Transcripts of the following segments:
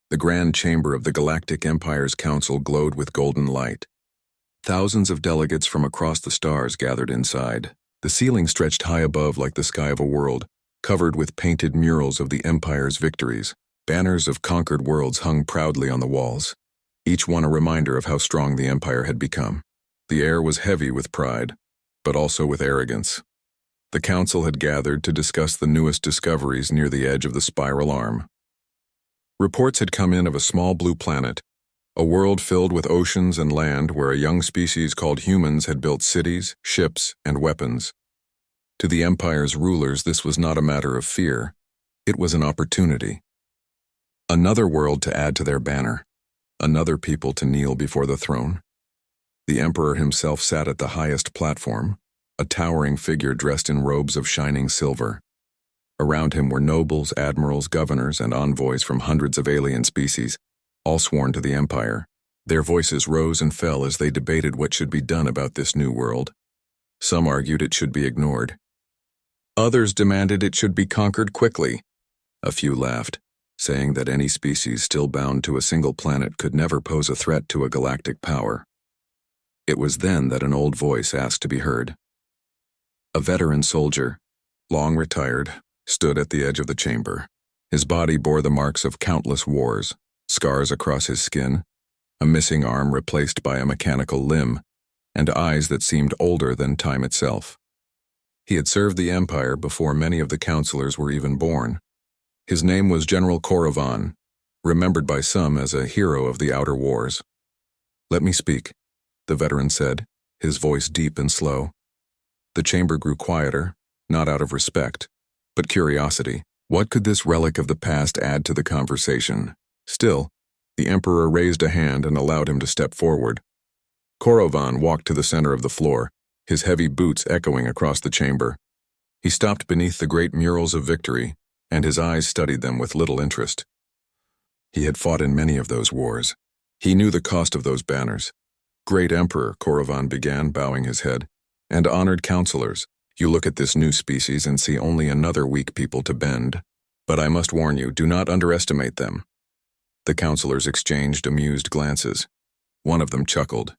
The grand chamber of the Galactic Empire's council glowed with golden light. Thousands of delegates from across the stars gathered inside. The ceiling stretched high above like the sky of a world, covered with painted murals of the Empire's victories. Banners of conquered worlds hung proudly on the walls, each one a reminder of how strong the Empire had become. The air was heavy with pride, but also with arrogance. The council had gathered to discuss the newest discoveries near the edge of the spiral arm. Reports had come in of a small blue planet, a world filled with oceans and land where a young species called humans had built cities, ships, and weapons. To the Empire's rulers, this was not a matter of fear. It was an opportunity. Another world to add to their banner, another people to kneel before the throne. The Emperor himself sat at the highest platform, a towering figure dressed in robes of shining silver. Around him were nobles, admirals, governors, and envoys from hundreds of alien species, all sworn to the Empire. Their voices rose and fell as they debated what should be done about this new world. Some argued it should be ignored. Others demanded it should be conquered quickly. A few laughed, saying that any species still bound to a single planet could never pose a threat to a galactic power. It was then that an old voice asked to be heard. A veteran soldier, long retired, stood at the edge of the chamber. His body bore the marks of countless wars, scars across his skin, a missing arm replaced by a mechanical limb, and eyes that seemed older than time itself. He had served the Empire before many of the counselors were even born. His name was General Korovan, remembered by some as a hero of the Outer Wars. "Let me speak," the veteran said, his voice deep and slow. The chamber grew quieter, not out of respect, but curiosity. What could this relic of the past add to the conversation? Still, the Emperor raised a hand and allowed him to step forward. Korovan walked to the center of the floor, his heavy boots echoing across the chamber. He stopped beneath the great murals of victory, and his eyes studied them with little interest. He had fought in many of those wars. He knew the cost of those banners. "Great Emperor," Korovan began, bowing his head, "and honored counselors, you look at this new species and see only another weak people to bend. But I must warn you, do not underestimate them." The counselors exchanged amused glances. One of them chuckled.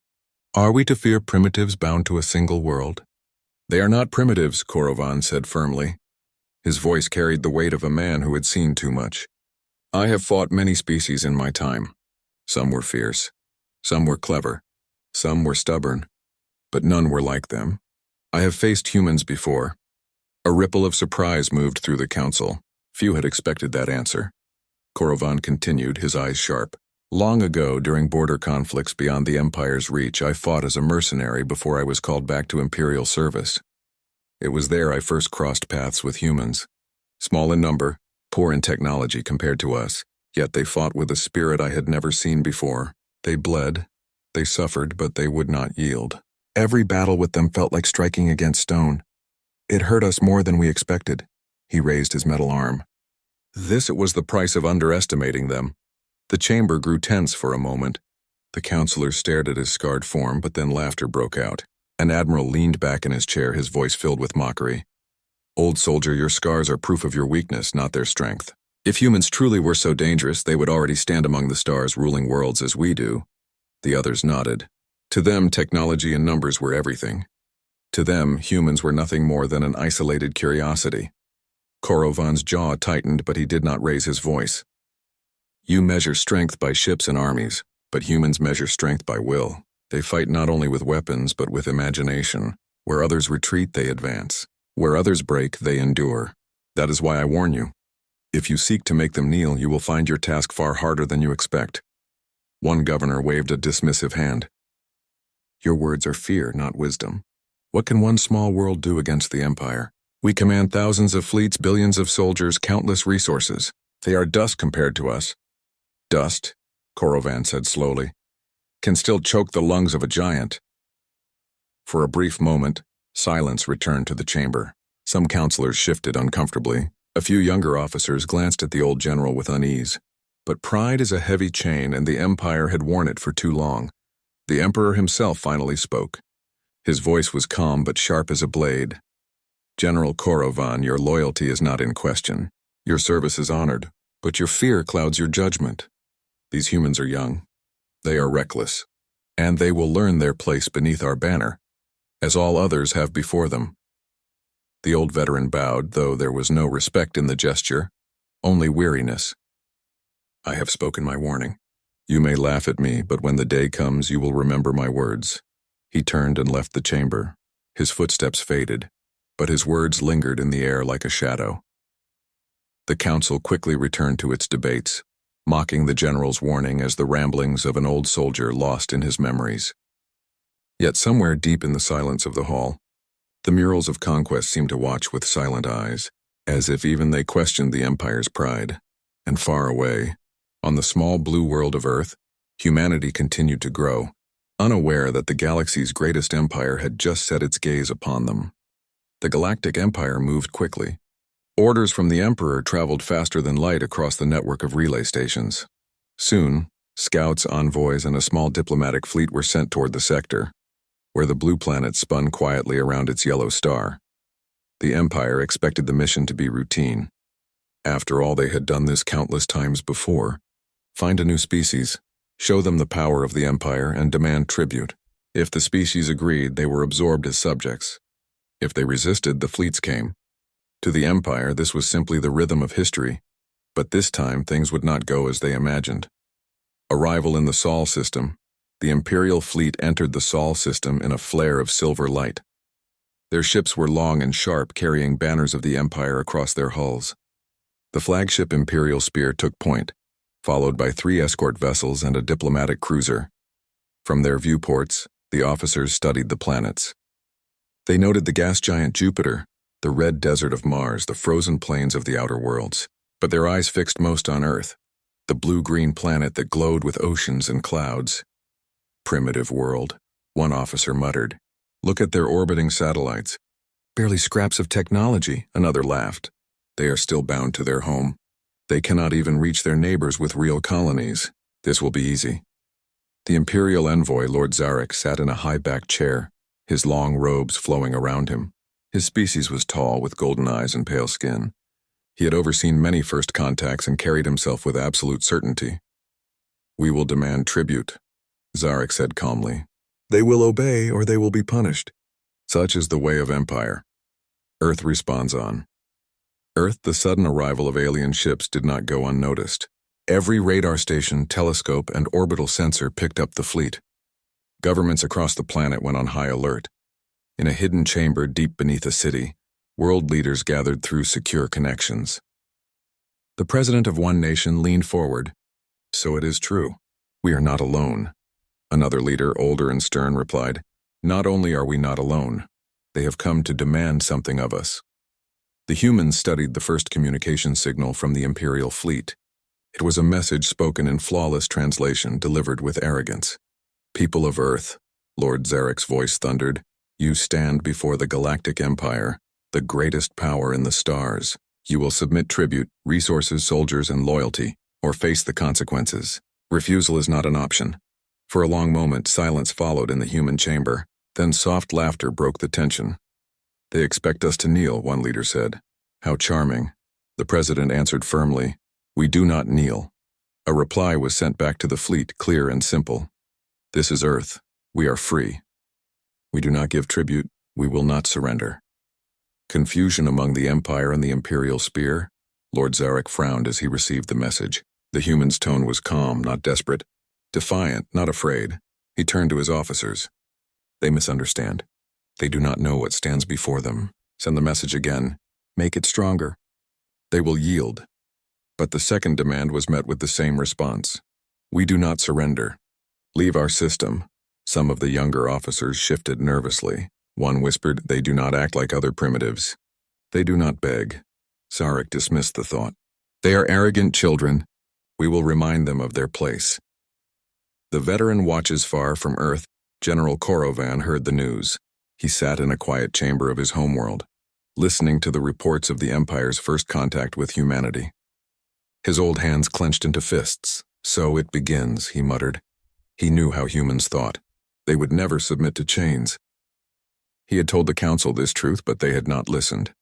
"Are we to fear primitives bound to a single world?" "They are not primitives," Korovan said firmly. His voice carried the weight of a man who had seen too much. "I have fought many species in my time. Some were fierce. Some were clever. Some were stubborn. But none were like them. I have faced humans before." A ripple of surprise moved through the council. Few had expected that answer. Korovan continued, his eyes sharp. "Long ago, during border conflicts beyond the Empire's reach, I fought as a mercenary before I was called back to Imperial service. It was there I first crossed paths with humans. Small in number, poor in technology compared to us, yet they fought with a spirit I had never seen before. They bled, they suffered, but they would not yield. Every battle with them felt like striking against stone. It hurt us more than we expected." He raised his metal arm. This it was the price of underestimating them. The chamber grew tense for a moment. The counselors stared at his scarred form, but then laughter broke out. An admiral leaned back in his chair, his voice filled with mockery. "Old soldier, your scars are proof of your weakness, not their strength. If humans truly were so dangerous, they would already stand among the stars ruling worlds as we do." The others nodded. To them, technology and numbers were everything. To them, humans were nothing more than an isolated curiosity. Korovan's jaw tightened, but he did not raise his voice. "You measure strength by ships and armies, but humans measure strength by will. They fight not only with weapons, but with imagination. Where others retreat, they advance. Where others break, they endure. That is why I warn you. If you seek to make them kneel, you will find your task far harder than you expect." One governor waved a dismissive hand. "Your words are fear, not wisdom. What can one small world do against the Empire? We command thousands of fleets, billions of soldiers, countless resources. They are dust compared to us." "Dust," Korovan said slowly, "can still choke the lungs of a giant." For a brief moment, silence returned to the chamber. Some counselors shifted uncomfortably. A few younger officers glanced at the old general with unease. But pride is a heavy chain, and the Empire had worn it for too long. The Emperor himself finally spoke. His voice was calm but sharp as a blade. "General Korovan, your loyalty is not in question. Your service is honored, but your fear clouds your judgment. These humans are young. They are reckless. And they will learn their place beneath our banner, as all others have before them. The old veteran bowed, though there was no respect in the gesture, only weariness. I have spoken my warning. You may laugh at me, but when the day comes, you will remember my words. He turned and left the chamber. His footsteps faded, but his words lingered in the air like a shadow. The council quickly returned to its debates, mocking the general's warning as the ramblings of an old soldier lost in his memories. Yet somewhere deep in the silence of the hall, the murals of conquest seemed to watch with silent eyes, as if even they questioned the Empire's pride. And far away, on the small blue world of Earth, humanity continued to grow, unaware that the galaxy's greatest empire had just set its gaze upon them. The Galactic Empire moved quickly. Orders from the Emperor traveled faster than light across the network of relay stations. Soon, scouts, envoys, and a small diplomatic fleet were sent toward the sector, where the blue planet spun quietly around its yellow star. The Empire expected the mission to be routine. After all, they had done this countless times before. Find a new species, show them the power of the Empire, and demand tribute. If the species agreed, they were absorbed as subjects. If they resisted, the fleets came. To the Empire, this was simply the rhythm of history, but this time things would not go as they imagined. Arrival in the Sol system, the Imperial fleet entered the Sol system in a flare of silver light. Their ships were long and sharp, carrying banners of the Empire across their hulls. The flagship Imperial Spear took point, followed by 3 escort vessels and a diplomatic cruiser. From their viewports, the officers studied the planets. They noted the gas giant Jupiter, the red desert of Mars, the frozen plains of the outer worlds, but their eyes fixed most on Earth, the blue-green planet that glowed with oceans and clouds. Primitive world, one officer muttered. Look at their orbiting satellites. Barely scraps of technology, another laughed. They are still bound to their home. They cannot even reach their neighbors with real colonies. This will be easy. The Imperial envoy, Lord Zarek, sat in a high-backed chair, his long robes flowing around him. His species was tall, with golden eyes and pale skin. He had overseen many first contacts and carried himself with absolute certainty. We will demand tribute, Zarek said calmly. They will obey or they will be punished. Such is the way of Empire. Earth responds on. Earth, the sudden arrival of alien ships did not go unnoticed. Every radar station, telescope, and orbital sensor picked up the fleet. Governments across the planet went on high alert. In a hidden chamber deep beneath a city, world leaders gathered through secure connections. The president of one nation leaned forward. So it is true. We are not alone. Another leader, older and stern, replied, Not only are we not alone, they have come to demand something of us. The humans studied the first communication signal from the Imperial fleet. It was a message spoken in flawless translation, delivered with arrogance. People of Earth, Lord Zarek's voice thundered, you stand before the Galactic Empire, the greatest power in the stars. You will submit tribute, resources, soldiers, and loyalty, or face the consequences. Refusal is not an option. For a long moment, silence followed in the human chamber. Then soft laughter broke the tension. They expect us to kneel, one leader said. How charming. The president answered firmly, We do not kneel. A reply was sent back to the fleet, clear and simple. This is Earth. We are free. We do not give tribute. We will not surrender. Confusion among the Empire and the Imperial Spear. Lord Zarek frowned as he received the message. The human's tone was calm, not desperate. Defiant, not afraid. He turned to his officers. They misunderstand. They do not know what stands before them. Send the message again. Make it stronger. They will yield. But the second demand was met with the same response. We do not surrender. Leave our system. Some of the younger officers shifted nervously. One whispered, They do not act like other primitives. They do not beg. Zarek dismissed the thought. They are arrogant children. We will remind them of their place. The veteran watches far from Earth. General Korovan heard the news. He sat in a quiet chamber of his homeworld, listening to the reports of the Empire's first contact with humanity. His old hands clenched into fists. So it begins, he muttered. He knew how humans thought. They would never submit to chains. He had told the council this truth, but they had not listened.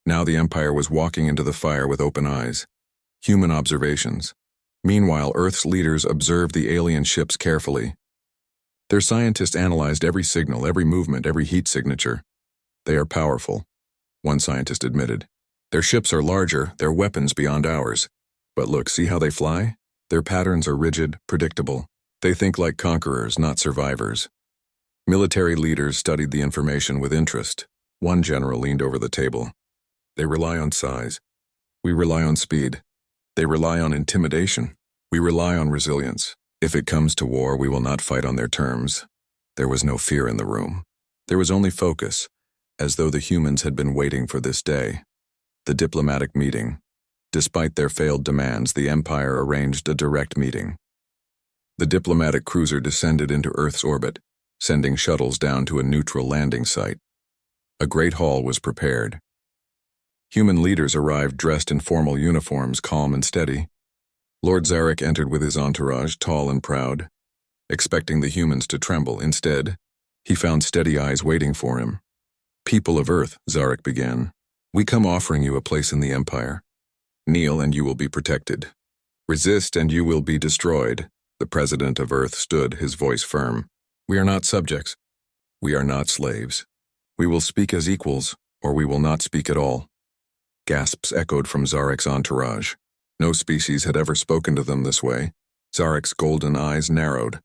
Now the Empire was walking into the fire with open eyes. Human observations, Meanwhile, Earth's leaders observed the alien ships carefully. Their scientists analyzed every signal, every movement, every heat signature. They are powerful, one scientist admitted. Their ships are larger, their weapons beyond ours. But look, see how they fly? Their patterns are rigid, predictable. They think like conquerors, not survivors. Military leaders studied the information with interest. One general leaned over the table. They rely on size. We rely on speed. They rely on intimidation. We rely on resilience. If it comes to war, we will not fight on their terms. There was no fear in the room. There was only focus, as though the humans had been waiting for this day. The diplomatic meeting. Despite their failed demands, the Empire arranged a direct meeting. The diplomatic cruiser descended into Earth's orbit, sending shuttles down to a neutral landing site. A great hall was prepared. Human leaders arrived dressed in formal uniforms, calm and steady. Lord Zarek entered with his entourage, tall and proud. Expecting the humans to tremble, instead, he found steady eyes waiting for him. "People of Earth," Zarek began, "we come offering you a place in the Empire. Kneel and you will be protected. Resist and you will be destroyed." The President of Earth stood, his voice firm. "We are not subjects. We are not slaves. We will speak as equals, or we will not speak at all." Gasps echoed from Zarek's entourage. No species had ever spoken to them this way. Zarek's golden eyes narrowed.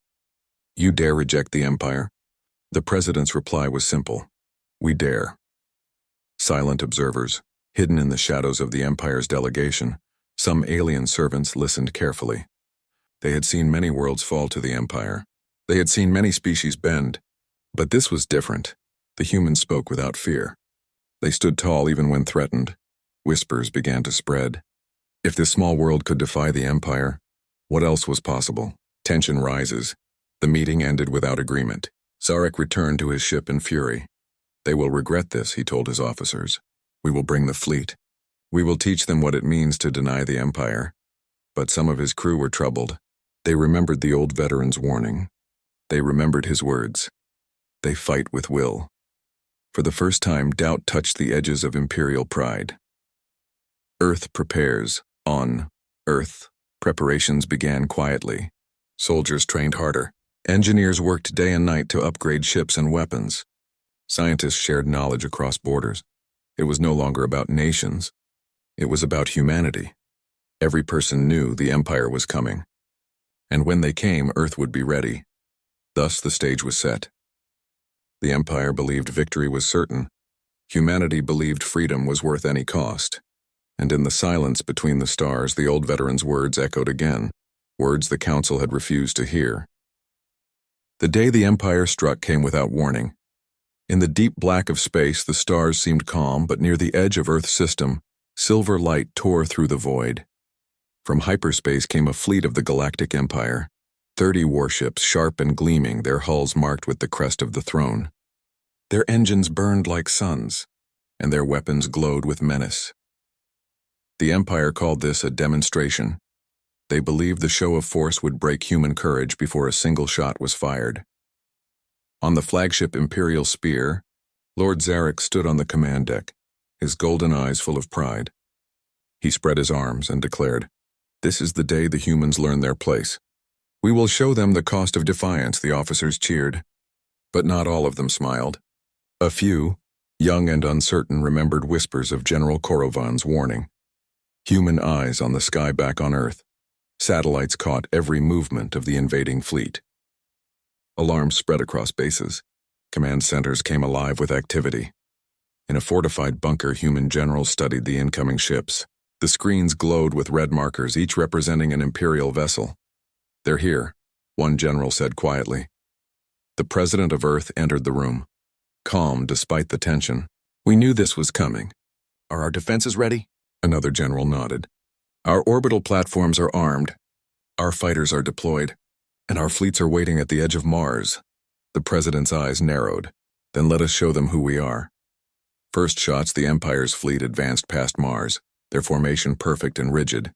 "You dare reject the Empire?" The President's reply was simple. "We dare." Silent observers, hidden in the shadows of the Empire's delegation, some alien servants listened carefully. They had seen many worlds fall to the Empire. They had seen many species bend. But this was different. The humans spoke without fear. They stood tall even when threatened. Whispers began to spread. If this small world could defy the Empire, what else was possible? Tension rises. The meeting ended without agreement. Zarek returned to his ship in fury. "They will regret this," he told his officers. "We will bring the fleet. We will teach them what it means to deny the Empire." But some of his crew were troubled. They remembered the old veteran's warning. They remembered his words. They fight with will. For the first time, doubt touched the edges of imperial pride. Earth prepares. On Earth, preparations began quietly. Soldiers trained harder. Engineers worked day and night to upgrade ships and weapons. Scientists shared knowledge across borders. It was no longer about nations. It was about humanity. Every person knew the Empire was coming. And when they came, Earth would be ready. Thus the stage was set. The Empire believed victory was certain. Humanity believed freedom was worth any cost. And in the silence between the stars, the old veteran's words echoed again, words the Council had refused to hear. The day the Empire struck came without warning. In the deep black of space, the stars seemed calm, but near the edge of Earth's system, silver light tore through the void. From hyperspace came a fleet of the Galactic Empire, 30 warships, sharp and gleaming, their hulls marked with the crest of the throne. Their engines burned like suns, and their weapons glowed with menace. The Empire called this a demonstration. They believed the show of force would break human courage before a single shot was fired. On the flagship Imperial Spear, Lord Zarek stood on the command deck, his golden eyes full of pride. He spread his arms and declared, "This is the day the humans learn their place. We will show them the cost of defiance." The officers cheered, but not all of them smiled. A few, young and uncertain, remembered whispers of General Korovan's warning. Human eyes on the sky back on Earth. Satellites caught every movement of the invading fleet. Alarms spread across bases. Command centers came alive with activity. In a fortified bunker, human generals studied the incoming ships. The screens glowed with red markers, each representing an Imperial vessel. "They're here," one general said quietly. The President of Earth entered the room, calm despite the tension. "We knew this was coming. Are our defenses ready?" Another general nodded. "Our orbital platforms are armed. Our fighters are deployed. And our fleets are waiting at the edge of Mars." The President's eyes narrowed. "Then let us show them who we are." First shots, the Empire's fleet advanced past Mars, their formation perfect and rigid.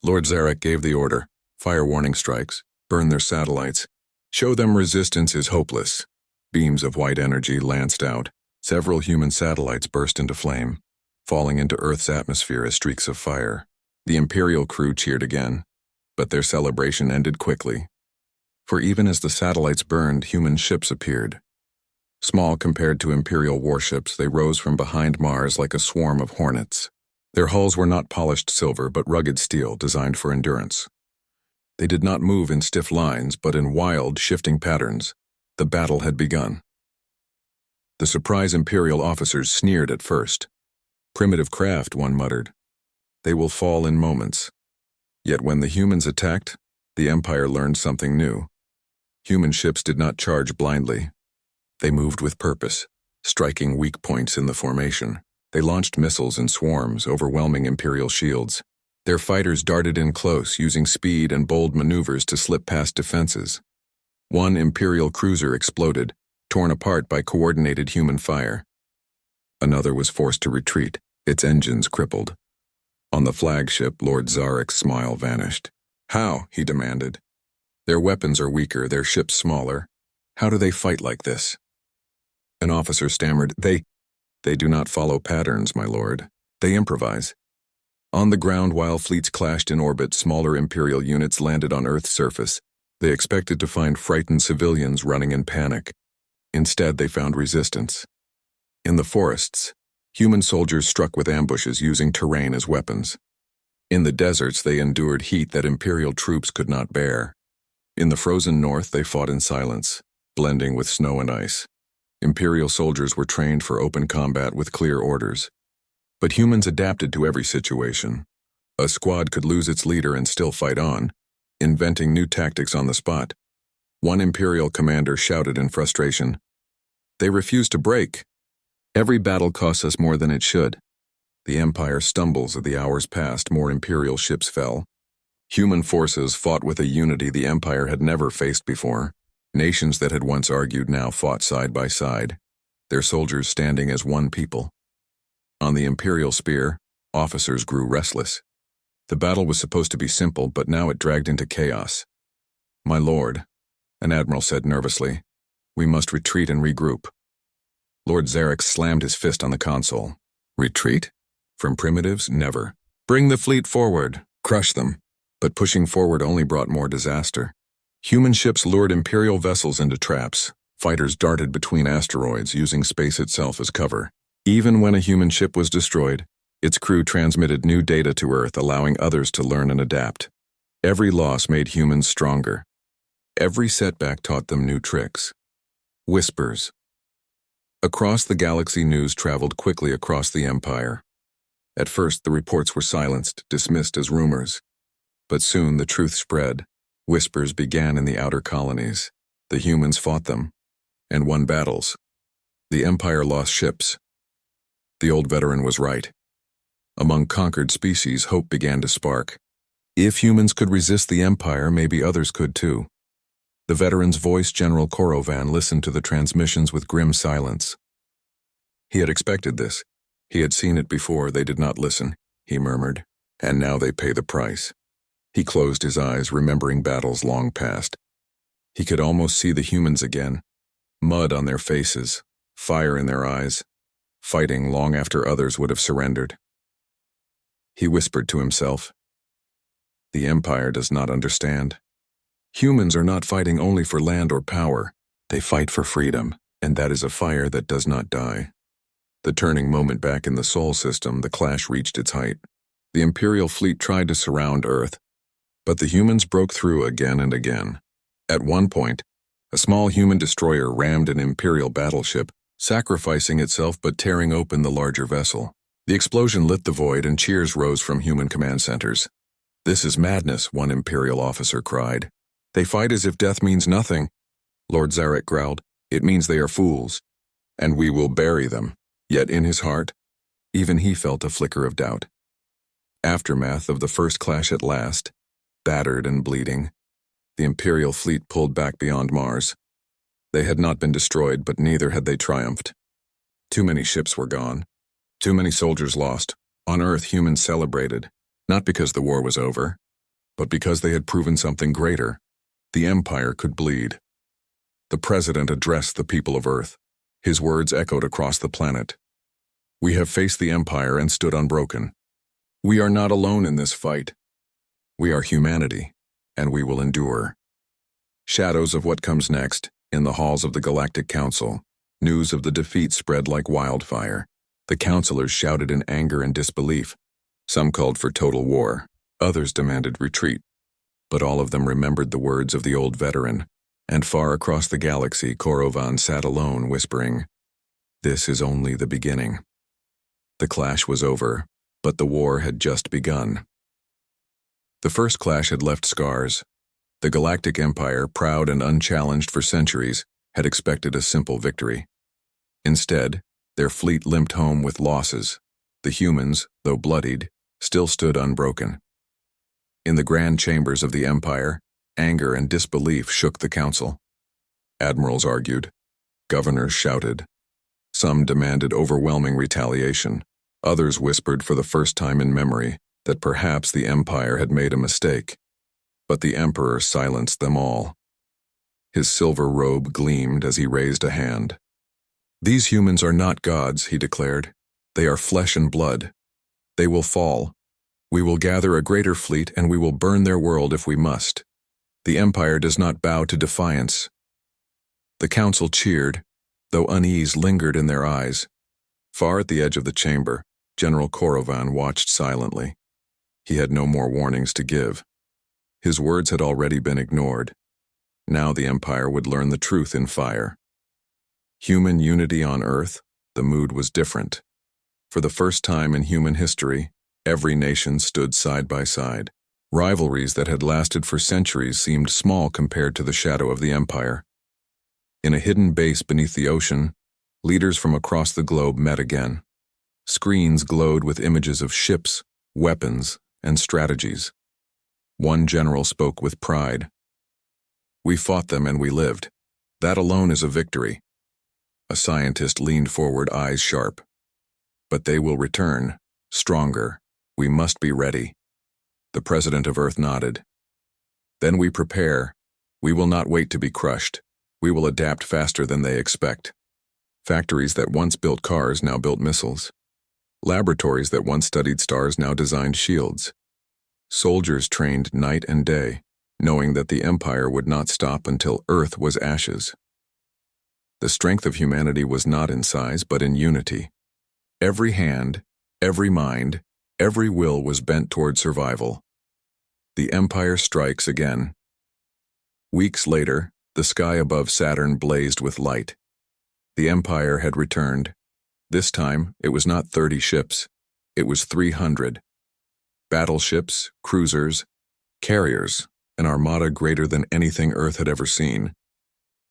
Lord Zarek gave the order, "Fire warning strikes, burn their satellites. Show them resistance is hopeless." Beams of white energy lanced out. Several human satellites burst into flame, falling into Earth's atmosphere as streaks of fire. The Imperial crew cheered again. But their celebration ended quickly. For even as the satellites burned, human ships appeared. Small compared to Imperial warships, they rose from behind Mars like a swarm of hornets. Their hulls were not polished silver, but rugged steel designed for endurance. They did not move in stiff lines, but in wild, shifting patterns. The battle had begun. The surprised Imperial officers sneered at first. Primitive craft, one muttered. They will fall in moments. Yet when the humans attacked, the Empire learned something new. Human ships did not charge blindly. They moved with purpose, striking weak points in the formation. They launched missiles in swarms, overwhelming Imperial shields. Their fighters darted in close, using speed and bold maneuvers to slip past defenses. One Imperial cruiser exploded, torn apart by coordinated human fire. Another was forced to retreat, its engines crippled. On the flagship, Lord Zarek's smile vanished. How? He demanded. Their weapons are weaker, their ships smaller. How do they fight like this? An officer stammered, They do not follow patterns, my lord. They improvise. On the ground, while fleets clashed in orbit, smaller Imperial units landed on Earth's surface. They expected to find frightened civilians running in panic. Instead, they found resistance. In the forests, human soldiers struck with ambushes using terrain as weapons. In the deserts, they endured heat that Imperial troops could not bear. In the frozen north, they fought in silence, blending with snow and ice. Imperial soldiers were trained for open combat with clear orders. But humans adapted to every situation. A squad could lose its leader and still fight on, inventing new tactics on the spot. One Imperial commander shouted in frustration, They refuse to break. Every battle costs us more than it should. The Empire stumbles as the hours passed, more Imperial ships fell. Human forces fought with a unity the Empire had never faced before. Nations that had once argued now fought side by side, their soldiers standing as one people. On the Imperial spear, officers grew restless. The battle was supposed to be simple, but now it dragged into chaos. My lord, an admiral said nervously, we must retreat and regroup. Lord Zarek slammed his fist on the console. Retreat? From primitives, never. Bring the fleet forward, crush them. But pushing forward only brought more disaster. Human ships lured Imperial vessels into traps. Fighters darted between asteroids, using space itself as cover. Even when a human ship was destroyed, its crew transmitted new data to Earth, allowing others to learn and adapt. Every loss made humans stronger. Every setback taught them new tricks. Whispers. Across the galaxy, news traveled quickly across the Empire. At first, the reports were silenced, dismissed as rumors. But soon the truth spread. Whispers began in the outer colonies. The humans fought them, and won battles. The Empire lost ships. The old veteran was right. Among conquered species, hope began to spark. If humans could resist the Empire, maybe others could too. The veteran's voice, General Korovan, listened to the transmissions with grim silence. He had expected this. He had seen it before. They did not listen, he murmured. And now they pay the price. He closed his eyes, remembering battles long past. He could almost see the humans again. Mud on their faces, fire in their eyes, fighting long after others would have surrendered. He whispered to himself, The Empire does not understand. Humans are not fighting only for land or power. They fight for freedom, and that is a fire that does not die. The turning moment back in the Sol system, the clash reached its height. The Imperial fleet tried to surround Earth, but the humans broke through again and again. At one point, a small human destroyer rammed an Imperial battleship, sacrificing itself but tearing open the larger vessel. The explosion lit the void and cheers rose from human command centers. This is madness, one Imperial officer cried. They fight as if death means nothing. Lord Zarek growled, It means they are fools, and we will bury them. Yet in his heart, even he felt a flicker of doubt. Aftermath of the first clash at last, battered and bleeding, the Imperial fleet pulled back beyond Mars. They had not been destroyed, but neither had they triumphed. Too many ships were gone. Too many soldiers lost. On Earth, humans celebrated, not because the war was over, but because they had proven something greater. The Empire could bleed. The President addressed the people of Earth. His words echoed across the planet. We have faced the Empire and stood unbroken. We are not alone in this fight. We are humanity, and we will endure. Shadows of what comes next, in the halls of the Galactic Council, news of the defeat spread like wildfire. The councilors shouted in anger and disbelief. Some called for total war, others demanded retreat. But all of them remembered the words of the old veteran, and far across the galaxy Korovan sat alone, whispering, "This is only the beginning." The clash was over, but the war had just begun. The first clash had left scars. The Galactic Empire, proud and unchallenged for centuries, had expected a simple victory. Instead, their fleet limped home with losses. The humans, though bloodied, still stood unbroken. In the grand chambers of the Empire, anger and disbelief shook the council. Admirals argued. Governors shouted. Some demanded overwhelming retaliation. Others whispered for the first time in memory that perhaps the Empire had made a mistake. But the Emperor silenced them all. His silver robe gleamed as he raised a hand. "These humans are not gods," he declared. "They are flesh and blood. They will fall. We will gather a greater fleet and we will burn their world if we must. The Empire does not bow to defiance." The council cheered, though unease lingered in their eyes. Far at the edge of the chamber, General Korovan watched silently. He had no more warnings to give. His words had already been ignored. Now the Empire would learn the truth in fire. Human unity on Earth, the mood was different. For the first time in human history, every nation stood side by side. Rivalries that had lasted for centuries seemed small compared to the shadow of the Empire. In a hidden base beneath the ocean, leaders from across the globe met again. Screens glowed with images of ships, weapons, and strategies. One general spoke with pride. "We fought them and we lived. That alone is a victory." A scientist leaned forward, eyes sharp. "But they will return, stronger. We must be ready." The president of Earth nodded. "Then we prepare. We will not wait to be crushed. We will adapt faster than they expect." Factories that once built cars now built missiles. Laboratories that once studied stars now designed shields. Soldiers trained night and day, knowing that the Empire would not stop until Earth was ashes. The strength of humanity was not in size, but in unity. Every hand, every mind, every will was bent toward survival. The Empire strikes again. Weeks later, the sky above Saturn blazed with light. The Empire had returned. This time, it was not 30 ships. It was 300. Battleships, cruisers, carriers, an armada greater than anything Earth had ever seen.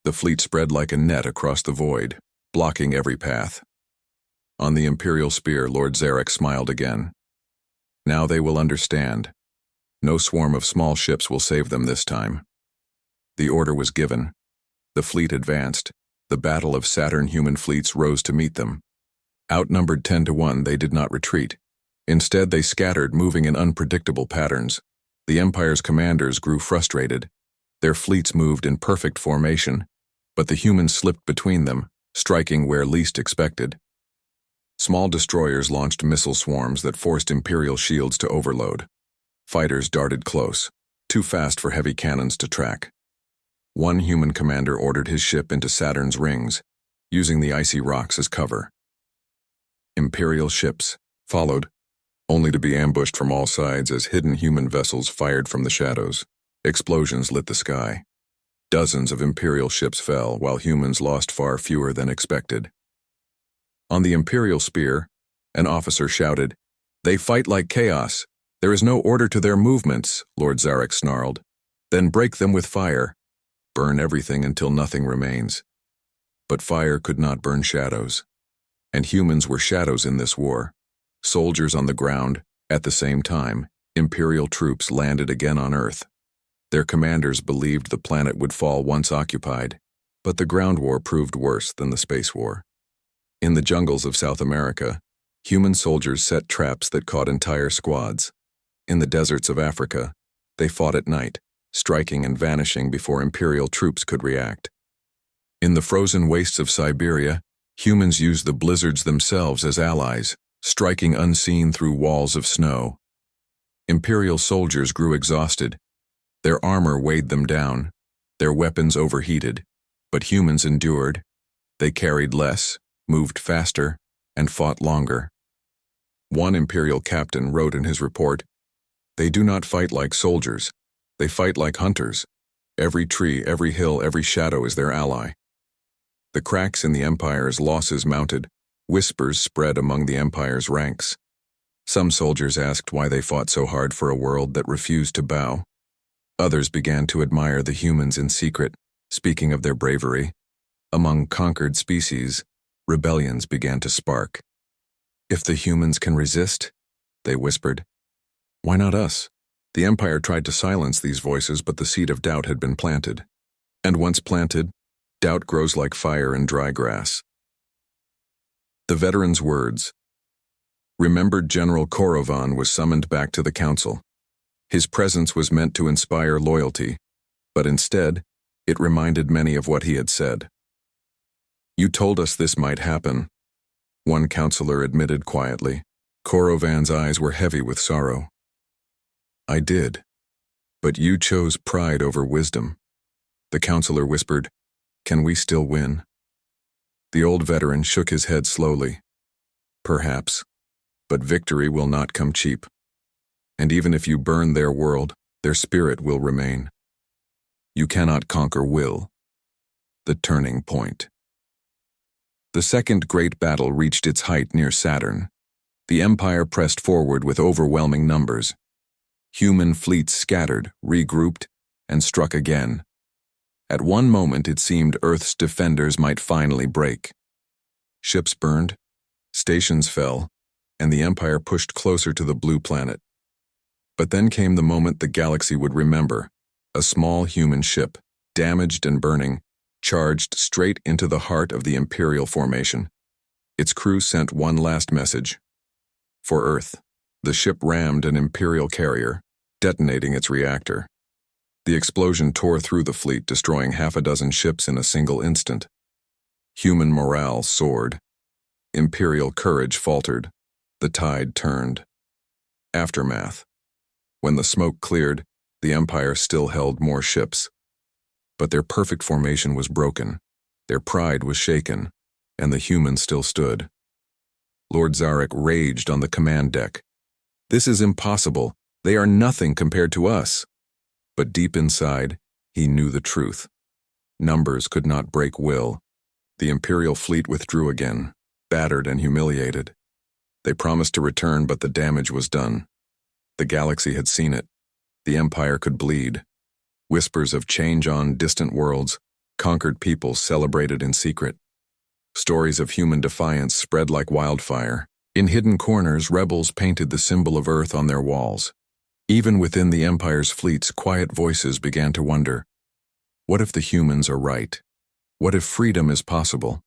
The fleet spread like a net across the void, blocking every path. On the Imperial Spear, Lord Zarek smiled again. Now they will understand. No swarm of small ships will save them this time. The order was given. The fleet advanced. The battle of Saturn human fleets rose to meet them. Outnumbered 10-1, they did not retreat. Instead, they scattered, moving in unpredictable patterns. The Empire's commanders grew frustrated. Their fleets moved in perfect formation, but the humans slipped between them, striking where least expected. Small destroyers launched missile swarms that forced Imperial shields to overload. Fighters darted close, too fast for heavy cannons to track. One human commander ordered his ship into Saturn's rings, using the icy rocks as cover. Imperial ships followed, only to be ambushed from all sides as hidden human vessels fired from the shadows. Explosions lit the sky. Dozens of Imperial ships fell, while humans lost far fewer than expected. On the Imperial Spear, an officer shouted, "They fight like chaos. There is no order to their movements," Lord Zarek snarled. "Then break them with fire. Burn everything until nothing remains." But fire could not burn shadows. And humans were shadows in this war. Soldiers on the ground. At the same time, Imperial troops landed again on Earth. Their commanders believed the planet would fall once occupied, but the ground war proved worse than the space war. In the jungles of South America, human soldiers set traps that caught entire squads. In the deserts of Africa, they fought at night, striking and vanishing before Imperial troops could react. In the frozen wastes of Siberia, humans used the blizzards themselves as allies, striking unseen through walls of snow. Imperial soldiers grew exhausted. Their armor weighed them down, their weapons overheated, but humans endured. They carried less, moved faster, and fought longer. One Imperial captain wrote in his report, "They do not fight like soldiers, they fight like hunters. Every tree, every hill, every shadow is their ally." The cracks in the Empire's losses mounted, whispers spread among the Empire's ranks. Some soldiers asked why they fought so hard for a world that refused to bow. Others began to admire the humans in secret, speaking of their bravery. Among conquered species, rebellions began to spark. "If the humans can resist," they whispered, "why not us?" The Empire tried to silence these voices, but the seed of doubt had been planted. And once planted, doubt grows like fire in dry grass. The veteran's words. Remembered General Korovan was summoned back to the council. His presence was meant to inspire loyalty, but instead, it reminded many of what he had said. "You told us this might happen," one counselor admitted quietly. Korovan's eyes were heavy with sorrow. "I did, but you chose pride over wisdom." The counselor whispered, "Can we still win?" The old veteran shook his head slowly. "Perhaps, but victory will not come cheap. And even if you burn their world, their spirit will remain. You cannot conquer will." The turning point. The second great battle reached its height near Saturn. The Empire pressed forward with overwhelming numbers. Human fleets scattered, regrouped, and struck again. At one moment it seemed Earth's defenders might finally break. Ships burned, stations fell, and the Empire pushed closer to the blue planet. But then came the moment the galaxy would remember. A small human ship, damaged and burning, charged straight into the heart of the Imperial formation. Its crew sent one last message. For Earth, the ship rammed an Imperial carrier, detonating its reactor. The explosion tore through the fleet, destroying half a dozen ships in a single instant. Human morale soared. Imperial courage faltered. The tide turned. Aftermath. When the smoke cleared, the Empire still held more ships. But their perfect formation was broken, their pride was shaken, and the humans still stood. Lord Zarek raged on the command deck. "This is impossible. They are nothing compared to us." But deep inside, he knew the truth. Numbers could not break will. The Imperial fleet withdrew again, battered and humiliated. They promised to return, but the damage was done. The galaxy had seen it. The Empire could bleed. Whispers of change on distant worlds, conquered peoples celebrated in secret. Stories of human defiance spread like wildfire. In hidden corners, rebels painted the symbol of Earth on their walls. Even within the Empire's fleets, quiet voices began to wonder, what if the humans are right? What if freedom is possible?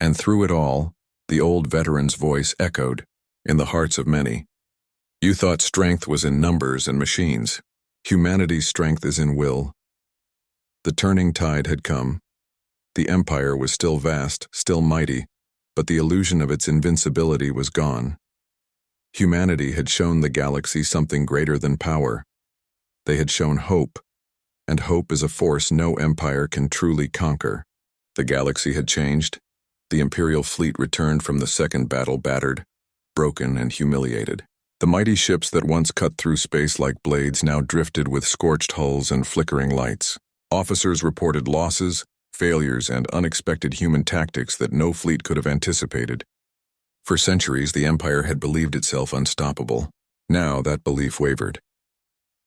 And through it all, the old veteran's voice echoed in the hearts of many. You thought strength was in numbers and machines. Humanity's strength is in will. The turning tide had come. The Empire was still vast, still mighty, but the illusion of its invincibility was gone. Humanity had shown the galaxy something greater than power. They had shown hope, and hope is a force no empire can truly conquer. The galaxy had changed. The Imperial fleet returned from the second battle battered, broken and humiliated. The mighty ships that once cut through space like blades now drifted with scorched hulls and flickering lights. Officers reported losses, failures, and unexpected human tactics that no fleet could have anticipated. For centuries, the Empire had believed itself unstoppable. Now that belief wavered.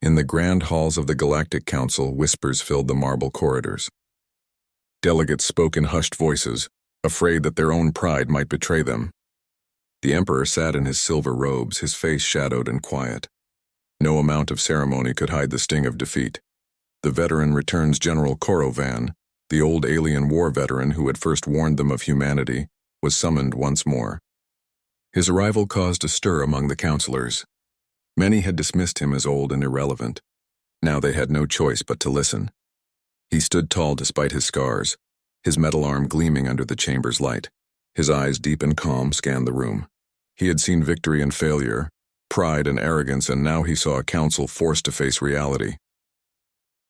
In the grand halls of the Galactic Council, whispers filled the marble corridors. Delegates spoke in hushed voices, afraid that their own pride might betray them. The Emperor sat in his silver robes, his face shadowed and quiet. No amount of ceremony could hide the sting of defeat. The veteran returns General Korovan, the old alien war veteran who had first warned them of humanity, was summoned once more. His arrival caused a stir among the counselors. Many had dismissed him as old and irrelevant. Now they had no choice but to listen. He stood tall despite his scars, his metal arm gleaming under the chamber's light. His eyes, deep and calm, scanned the room. He had seen victory and failure, pride and arrogance, and now he saw a council forced to face reality.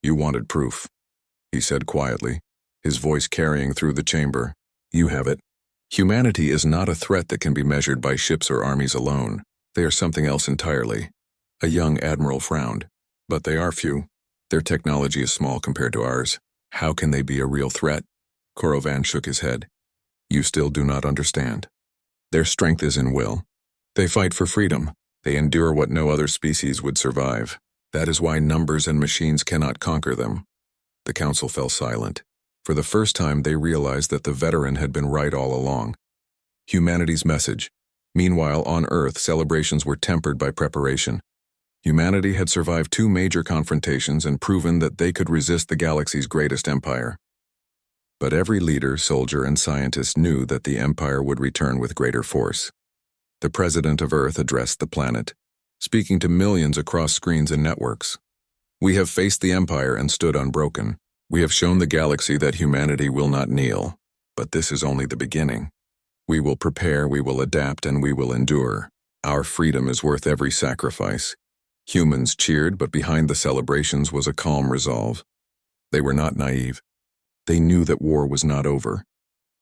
You wanted proof, he said quietly, his voice carrying through the chamber. You have it. Humanity is not a threat that can be measured by ships or armies alone. They are something else entirely. A young admiral frowned. But they are few. Their technology is small compared to ours. How can they be a real threat? Korovan shook his head. You still do not understand. Their strength is in will. They fight for freedom. They endure what no other species would survive. That is why numbers and machines cannot conquer them. The council fell silent. For the first time, they realized that the veteran had been right all along. Humanity's message. Meanwhile, on Earth, celebrations were tempered by preparation. Humanity had survived 2 major confrontations and proven that they could resist the galaxy's greatest empire. But every leader, soldier, and scientist knew that the empire would return with greater force. The president of Earth addressed the planet, speaking to millions across screens and networks. We have faced the empire and stood unbroken. We have shown the galaxy that humanity will not kneel. But this is only the beginning. We will prepare, we will adapt, and we will endure. Our freedom is worth every sacrifice. Humans cheered, but behind the celebrations was a calm resolve. They were not naive. They knew that war was not over.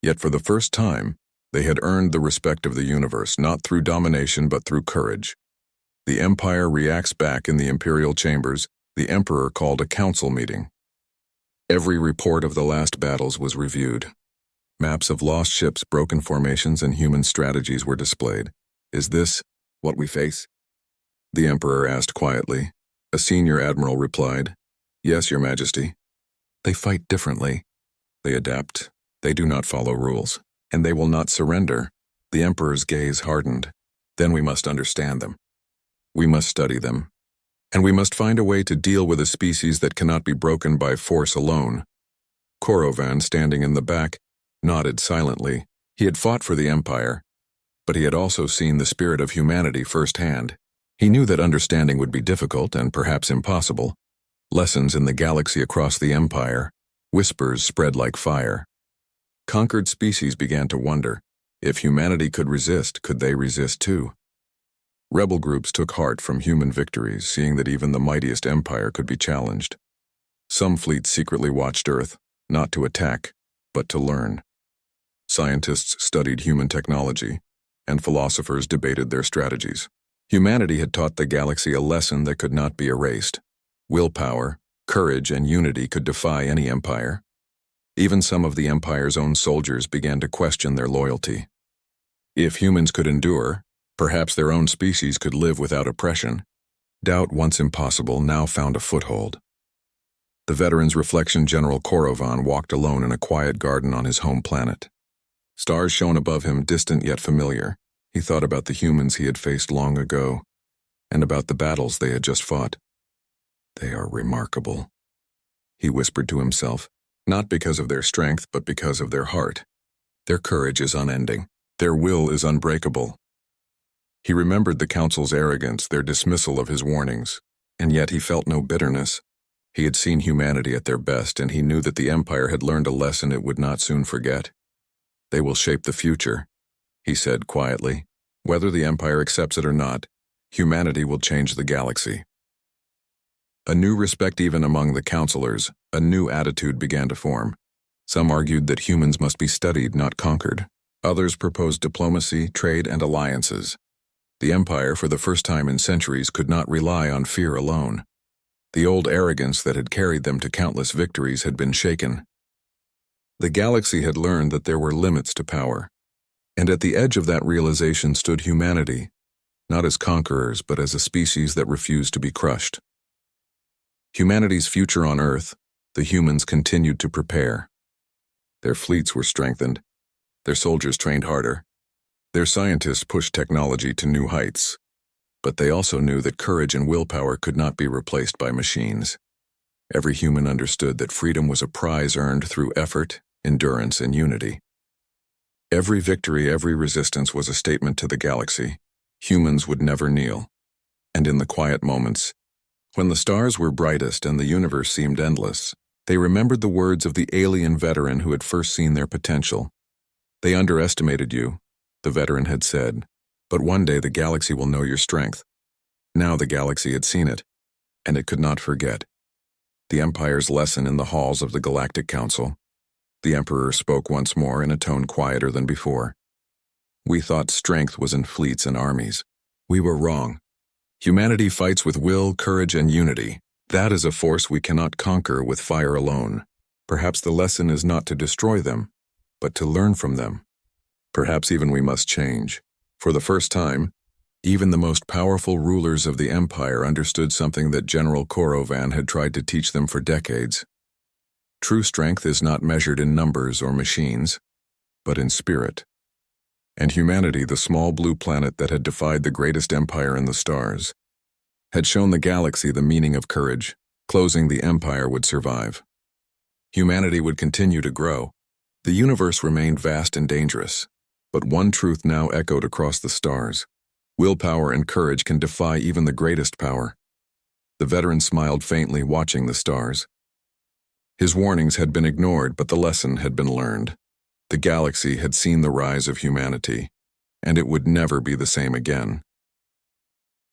Yet for the first time, they had earned the respect of the universe, not through domination but through courage. The Empire reacts back in the Imperial chambers. The Emperor called a council meeting. Every report of the last battles was reviewed. Maps of lost ships, broken formations, and human strategies were displayed. Is this what we face? The Emperor asked quietly. A senior admiral replied, Yes, Your Majesty. They fight differently. They adapt. They do not follow rules. And they will not surrender. The Emperor's gaze hardened. Then we must understand them. We must study them. And we must find a way to deal with a species that cannot be broken by force alone. Korovan, standing in the back, nodded silently. He had fought for the Empire, but he had also seen the spirit of humanity firsthand. He knew that understanding would be difficult and perhaps impossible. Lessons in the galaxy across the Empire. Whispers spread like fire. Conquered species began to wonder, if humanity could resist, could they resist too? Rebel groups took heart from human victories, seeing that even the mightiest empire could be challenged. Some fleets secretly watched Earth, not to attack, but to learn. Scientists studied human technology, and philosophers debated their strategies. Humanity had taught the galaxy a lesson that could not be erased. Willpower, courage, and unity could defy any empire. Even some of the empire's own soldiers began to question their loyalty. If humans could endure, perhaps their own species could live without oppression. Doubt, once impossible, now found a foothold. The veteran's reflection, General Korovan, walked alone in a quiet garden on his home planet. Stars shone above him, distant yet familiar. He thought about the humans he had faced long ago, and about the battles they had just fought. They are remarkable, he whispered to himself, not because of their strength, but because of their heart. Their courage is unending. Their will is unbreakable. He remembered the council's arrogance, their dismissal of his warnings, and yet he felt no bitterness. He had seen humanity at their best, and he knew that the Empire had learned a lesson it would not soon forget. They will shape the future, he said quietly. Whether the Empire accepts it or not, humanity will change the galaxy. A new respect even among the counselors, a new attitude began to form. Some argued that humans must be studied, not conquered. Others proposed diplomacy, trade, and alliances. The Empire, for the first time in centuries, could not rely on fear alone. The old arrogance that had carried them to countless victories had been shaken. The galaxy had learned that there were limits to power, and at the edge of that realization stood humanity, not as conquerors, but as a species that refused to be crushed. Humanity's future on Earth, the humans continued to prepare. Their fleets were strengthened, their soldiers trained harder, their scientists pushed technology to new heights, but they also knew that courage and willpower could not be replaced by machines. Every human understood that freedom was a prize earned through effort, endurance, and unity. Every victory, every resistance was a statement to the galaxy. Humans would never kneel. And in the quiet moments, when the stars were brightest and the universe seemed endless, they remembered the words of the alien veteran who had first seen their potential. They underestimated you, the veteran had said, but one day the galaxy will know your strength. Now the galaxy had seen it, and it could not forget. The Empire's lesson in the halls of the Galactic Council. The Emperor spoke once more in a tone quieter than before. We thought strength was in fleets and armies. We were wrong. Humanity fights with will, courage, and unity. That is a force we cannot conquer with fire alone. Perhaps the lesson is not to destroy them, but to learn from them. Perhaps even we must change. For the first time, even the most powerful rulers of the Empire understood something that General Korovan had tried to teach them for decades. True strength is not measured in numbers or machines, but in spirit. And humanity, the small blue planet that had defied the greatest empire in the stars, had shown the galaxy the meaning of courage. Closing the Empire would survive. Humanity would continue to grow. The universe remained vast and dangerous, but one truth now echoed across the stars. Willpower and courage can defy even the greatest power. The veteran smiled faintly, watching the stars. His warnings had been ignored, but the lesson had been learned. The galaxy had seen the rise of humanity, and it would never be the same again.